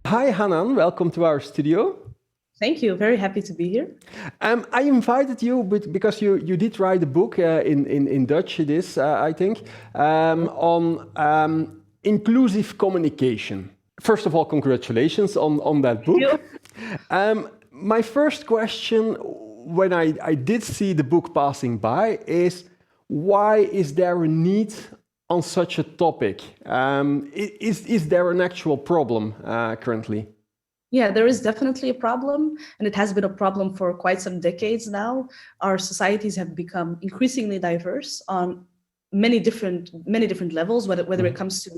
Hi, Hanan. Welcome to our studio. Thank you. Very happy to be here. I invited you because you did write a book in Dutch, it is, I think, on inclusive communication. First of all, congratulations on that book. Thank you. My first question, when I did see the book passing by, is why is there a need on such a topic? Is there an actual problem currently? Yeah, there is definitely a problem, and it has been a problem for quite some decades now. Our societies have become increasingly diverse on many different levels, whether it comes to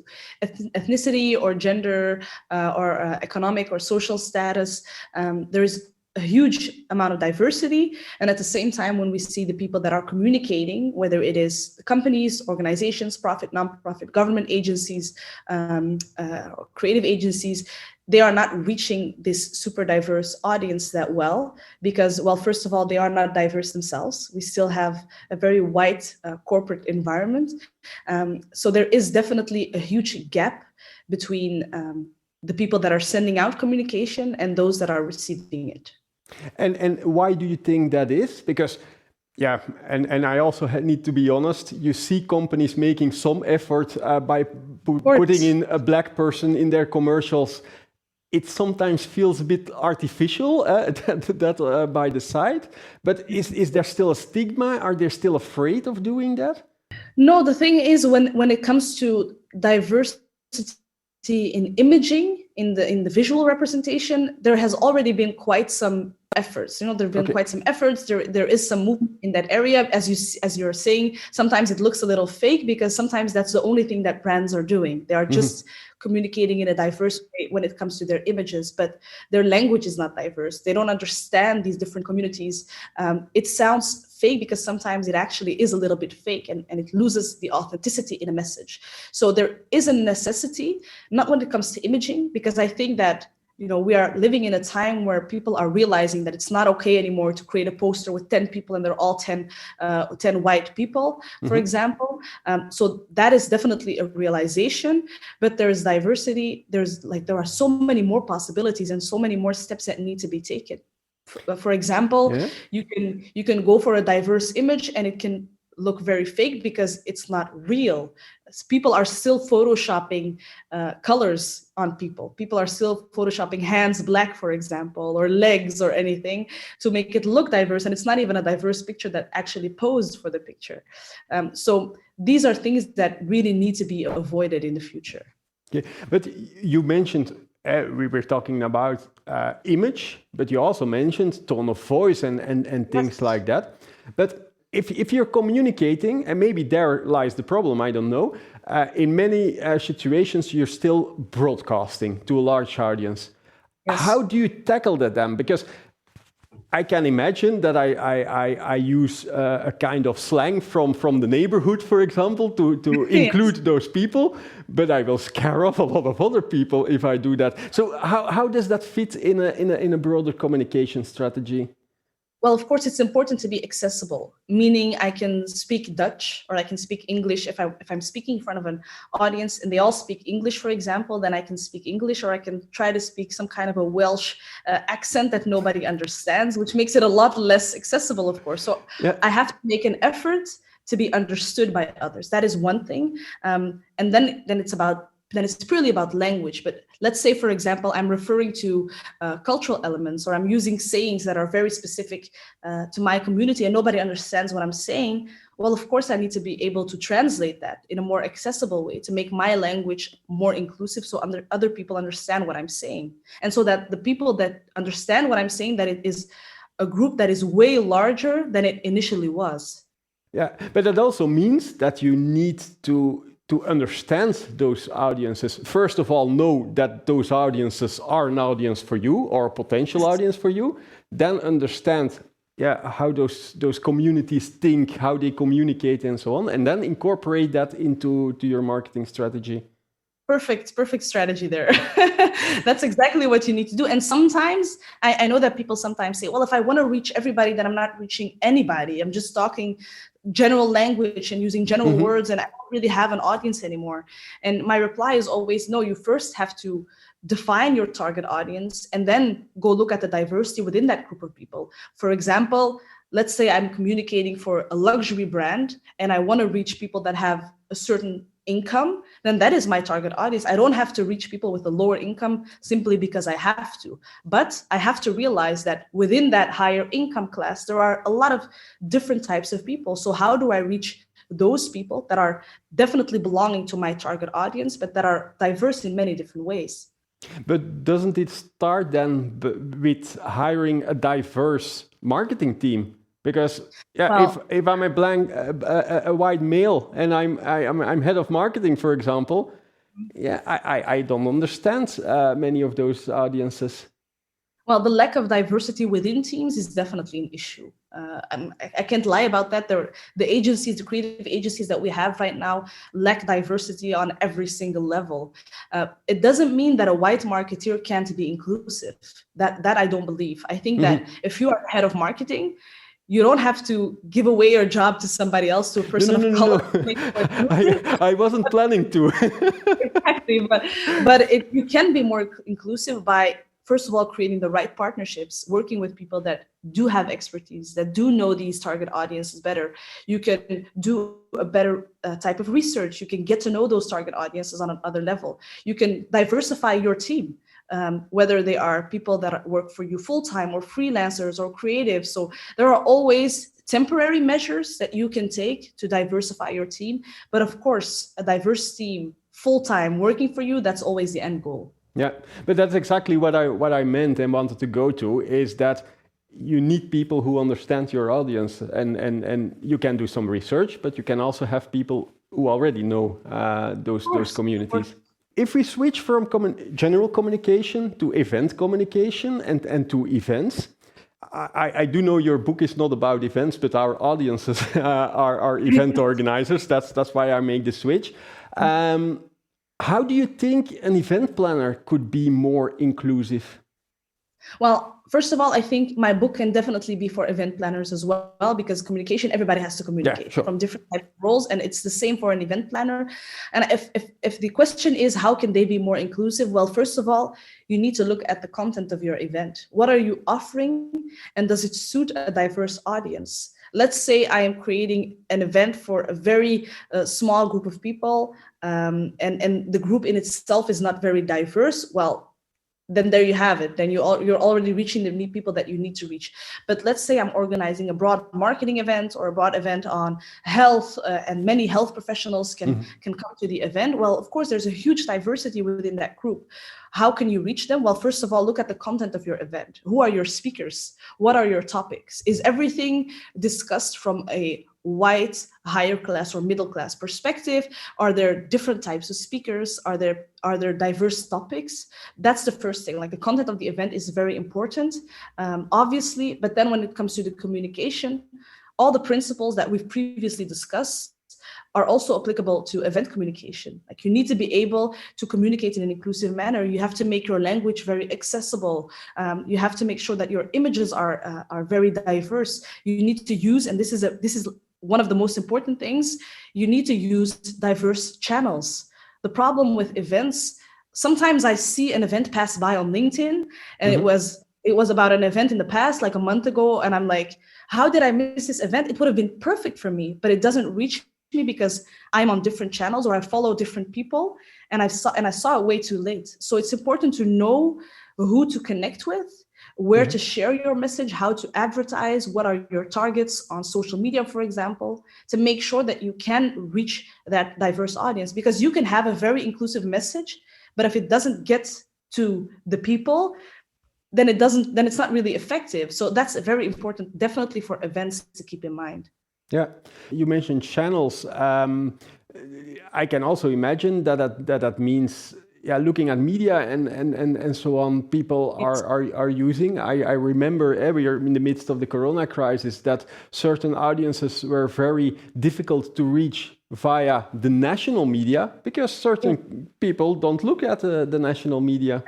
ethnicity or gender or economic or social status. There is a huge amount of diversity, and at the same time, when we see the people that are communicating, whether it is companies, organizations, profit, non-profit, government agencies, creative agencies, they are not reaching this super diverse audience that well because, well, first of all, they are not diverse themselves. We still have a very white corporate environment. So there is definitely a huge gap between the people that are sending out communication and those that are receiving it. And why do you think that is? Because, yeah, and I also need to be honest, you see companies making some effort by putting in a black person in their commercials. It sometimes feels a bit artificial that by the side, but is there still a stigma? Are they still afraid of doing that? No, the thing is when it comes to diversity in imaging, in the visual representation, there has already been quite some efforts. There have been quite some efforts. There is some movement in that area. As you're saying, sometimes it looks a little fake because sometimes that's the only thing that brands are doing. They are just communicating in a diverse way when it comes to their images, but their language is not diverse. They don't understand these different communities. It sounds fake because sometimes it actually is a little bit fake and it loses the authenticity in a message. So there is a necessity, not when it comes to imaging, because I think that we are living in a time where people are realizing that it's not okay anymore to create a poster with 10 people and they're all 10 white people, for example. So that is definitely a realization, but there is diversity. There are so many more possibilities and so many more steps that need to be taken. For example, you can go for a diverse image and it can look very fake because it's not real. People are still photoshopping colors on people. People are still photoshopping hands black, for example, or legs or anything to make it look diverse. And it's not even a diverse picture that actually posed for the picture. So these are things that really need to be avoided in the future. Yeah, but you mentioned we were talking about image, but you also mentioned tone of voice and things like that. But if you're communicating, and maybe there lies the problem, I don't know, in many situations you're still broadcasting to a large audience. Yes. How do you tackle that then? Because I can imagine that I use a kind of slang from the neighborhood, for example, to include those people, but I will scare off a lot of other people if I do that. So how does that fit in a broader communication strategy? Well, of course, it's important to be accessible, meaning I can speak Dutch or I can speak English. If I'm speaking in front of an audience and they all speak English, for example, then I can speak English, or I can try to speak some kind of a Welsh accent that nobody understands, which makes it a lot less accessible, of course. So I have to make an effort to be understood by others. That is one thing. And then it's purely about language. But let's say, for example, I'm referring to cultural elements, or I'm using sayings that are very specific to my community and nobody understands what I'm saying. Well, of course, I need to be able to translate that in a more accessible way to make my language more inclusive so other people understand what I'm saying. And so that the people that understand what I'm saying, that it is a group that is way larger than it initially was. Yeah, but that also means that you need to understand those audiences. First of all, know that those audiences are an audience for you or a potential audience for you. Then understand how those communities think, how they communicate and so on. And then incorporate that into your marketing strategy. Perfect strategy there. That's exactly what you need to do. And sometimes, I know that people sometimes say, well, if I want to reach everybody, then I'm not reaching anybody. I'm just talking general language and using general words, and I don't really have an audience anymore. And my reply is always, no, you first have to define your target audience, and then go look at the diversity within that group of people. For example, let's say I'm communicating for a luxury brand and I want to reach people that have a certain income, then that is my target audience. I don't have to reach people with a lower income simply because I have to. But I have to realize that within that higher income class, there are a lot of different types of people. So how do I reach those people that are definitely belonging to my target audience, but that are diverse in many different ways? But doesn't it start then with hiring a diverse marketing team? Because if I'm a white male and I'm head of marketing, for example, I don't understand many of those audiences. Well, the lack of diversity within teams is definitely an issue. I can't lie about that. The creative agencies that we have right now lack diversity on every single level. It doesn't mean that a white marketeer can't be inclusive. That I don't believe. I think that if you are head of marketing, you don't have to give away your job to somebody else, to a person of color. I wasn't planning to. Exactly, but you can be more inclusive by, first of all, creating the right partnerships, working with people that do have expertise, that do know these target audiences better. You can do a better type of research. You can get to know those target audiences on another level. You can diversify your team. Whether they are people that work for you full-time or freelancers or creatives. So there are always temporary measures that you can take to diversify your team. But of course, a diverse team full-time working for you, that's always the end goal. Yeah, but that's exactly what I meant and wanted to go to, is that you need people who understand your audience, and you can do some research, but you can also have people who already know those communities. If we switch from general communication to event communication and to events, I do know your book is not about events, but our audiences are event organizers. That's why I make the switch. How do you think an event planner could be more inclusive? Well, first of all, I think my book can definitely be for event planners as well, because communication, everybody has to communicate from different types of roles, and it's the same for an event planner. And if the question is how can they be more inclusive, well, first of all, you need to look at the content of your event. What are you offering, and does it suit a diverse audience? Let's say I am creating an event for a very small group of people, and the group in itself is not very diverse. Well, then there you have it. Then you're already reaching the people that you need to reach. But let's say I'm organizing a broad marketing event or a broad event on health, and many health professionals can come to the event. Well, of course, there's a huge diversity within that group. How can you reach them? Well, first of all, look at the content of your event. Who are your speakers? What are your topics? Is everything discussed from a white, higher class or middle class perspective? Are there different types of speakers? Are there diverse topics? That's the first thing. Like, the content of the event is very important, obviously. But then when it comes to the communication, all the principles that we've previously discussed are also applicable to event communication. Like, you need to be able to communicate in an inclusive manner. You have to make your language very accessible. You have to make sure that your images are very diverse. You need to use, and this is one of the most important things, you need to use diverse channels. The problem with events, sometimes I see an event pass by on LinkedIn, and it was about an event in the past, like a month ago, and I'm like, how did I miss this event? It would have been perfect for me, but it doesn't reach me because I'm on different channels or I follow different people, and I saw it way too late. So it's important to know who to connect with, where to share your message, how to advertise, what are your targets on social media, for example, to make sure that you can reach that diverse audience. Because you can have a very inclusive message, but if it doesn't get to the people, then it's not really effective. So that's very important, definitely for events, to keep in mind. Yeah, you mentioned channels. I can also imagine that means looking at media and so on. People are using. I remember we are in the midst of the Corona crisis that certain audiences were very difficult to reach via the national media because certain people don't look at the national media.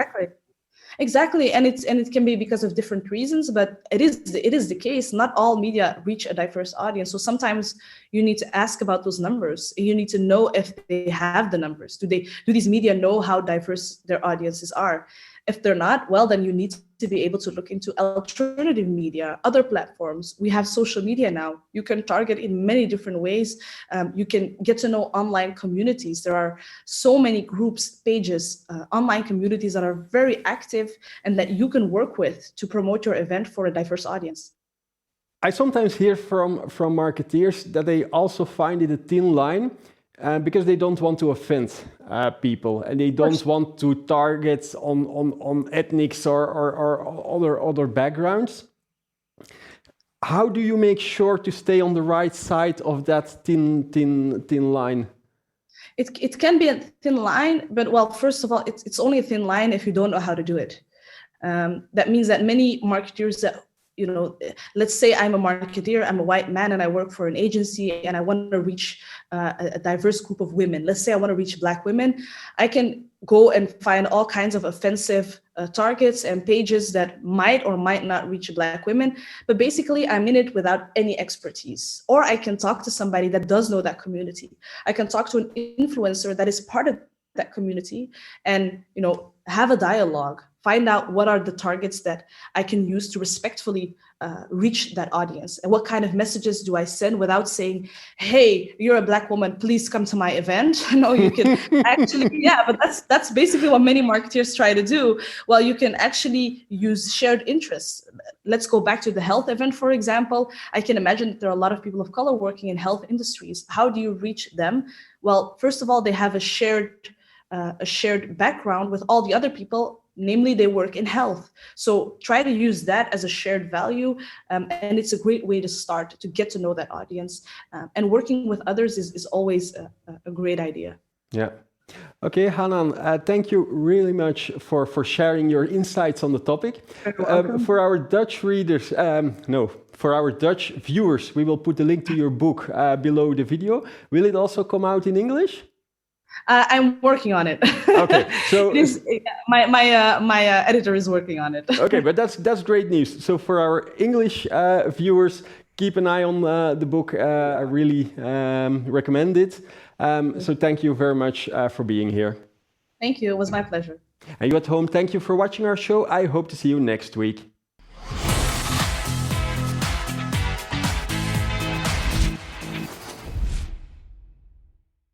Exactly, and it can be because of different reasons, but it is the case. Not all media reach a diverse audience, so sometimes you need to ask about those numbers. You need to know if they have the numbers. Do these media know how diverse their audiences are? If they're not, well, then you need to be able to look into alternative media, other platforms. We have social media now. You can target in many different ways. You can get to know online communities. There are so many groups, pages, online communities that are very active and that you can work with to promote your event for a diverse audience. I sometimes hear from marketeers that they also find it a thin line because they don't want to offend people, and they don't want to target on ethnics or other backgrounds. How do you make sure to stay on the right side of that thin line? It can be a thin line, but well, first of all, it's only a thin line if you don't know how to do it. That means that many marketers that, let's say I'm a marketeer, I'm a white man, and I work for an agency, and I want to reach a diverse group of women. Let's say I want to reach Black women. I can go and find all kinds of offensive targets and pages that might or might not reach Black women, but basically I'm in it without any expertise. Or I can talk to somebody that does know that community. I can talk to an influencer that is part of that community and, have a dialogue. Find out what are the targets that I can use to respectfully reach that audience, and what kind of messages do I send without saying, "Hey, you're a Black woman, please come to my event." No, you can actually, but that's basically what many marketers try to do. Well, you can actually use shared interests. Let's go back to the health event, for example. I can imagine that there are a lot of people of color working in health industries. How do you reach them? Well, first of all, they have a shared background with all the other people. Namely, they work in health. So try to use that as a shared value. And it's a great way to start to get to know that audience. And working with others is always a great idea. Yeah. Okay, Hanan, thank you really much for sharing your insights on the topic. For our Dutch readers, for our Dutch viewers, we will put the link to your book below the video. Will it also come out in English? I'm working on it. Okay, so my editor is working on it. Okay, but that's great news. So for our English viewers, keep an eye on the book. I really recommend it. So thank you very much for being here. Thank you. It was my pleasure. And you at home, thank you for watching our show. I hope to see you next week.